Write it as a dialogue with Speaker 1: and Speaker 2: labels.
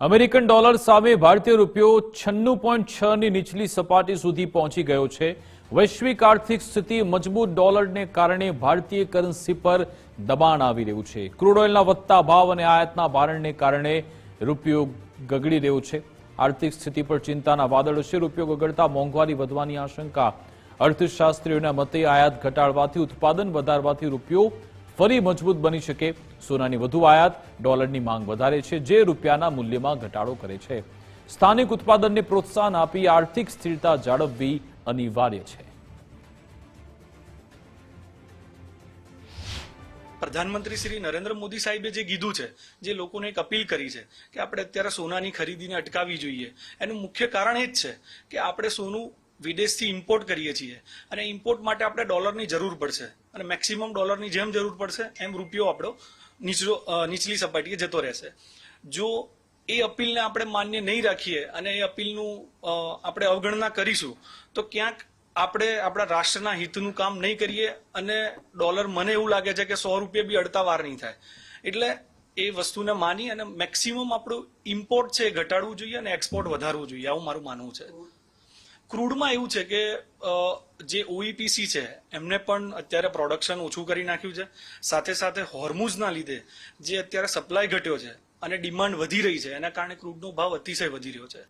Speaker 1: American dollar સામે ભારતીય રૂપિયો 96.6 ની નીચલી સપાટી સુધી પહોંચી ગયો છે। વૈશ્વિક આર્થિક સ્થિતિ મજબૂત ડોલરને કારણે ભારતીય કરન્સી પર દબાણ આવી રહ્યું છે। ક્રૂડ ઓઇલના વધતા ભાવ અને આયાતના ભારણને કારણે રૂપિયો ગગડી રહ્યો છે। આર્થિક સ્થિતિ પર ચિંતાના વાદળો છે। રૂપિયો ગગડતા મોંઘવારી વધવાની આશંકા। અર્થશાસ્ત્રીઓના મતે આયાત ઘટાડવાથી ઉત્પાદન વધારવાથી રૂપિયો ફરી મજબૂત બની શકે। સોનાની વધુ આયાત ડોલરની માંગ વધારે છે, જે રૂપિયાના મૂલ્યમાં ઘટાડો કરે છે। સ્થાનિક ઉત્પાદનને પ્રોત્સાહન આપી આર્થિક સ્થિરતા જાળવવી અનિવાર્ય છે।
Speaker 2: પ્રધાનમંત્રી શ્રી નરેન્દ્ર મોદી સાહેબે જે કીધું છે, જે લોકોને એક અપીલ કરી છે કે આપણે અત્યારે સોનાની ખરીદીને અટકાવવી જોઈએ, એનું મુખ્ય કારણ એ જ છે કે આપણે સોનું વિદેશથી ઇમ્પોર્ટ કરીએ છીએ અને ઇમ્પોર્ટ માટે આપણે ડોલરની જરૂર પડશે અને મેક્સિમમ ડોલરની જેમ જરૂર પડશે એમ રૂપિયો આપણો નીચલી સપાટીએ જતો રહેશે। જો એ અપીલને આપણે માન્ય નહીં રાખીએ અને એ અપીલનું આપણે અવગણના કરીશું તો ક્યાંક આપણે આપણા રાષ્ટ્રના હિતનું કામ નહીં કરીએ અને ડોલર મને એવું લાગે છે કે 100 રૂપિયા બી અડતા વાર નહીં થાય। એટલે એ વસ્તુને માની અને મેક્સિમમ આપણું ઇમ્પોર્ટ છે એ ઘટાડવું જોઈએ અને એક્સપોર્ટ વધારવું જોઈએ, આવું મારું માનવું છે। ક્રૂડમાં એવું છે કે જે ઓઈપીસી છે એમને પણ અત્યારે પ્રોડક્શન ઓછું કરી નાખ્યું છે। સાથે સાથે હોર્મુઝના લીધે જે અત્યારે સપ્લાય ઘટ્યો છે અને ડિમાન્ડ વધી રહી છે, એના કારણે ક્રૂડનો ભાવ અતિશય વધી રહ્યો છે।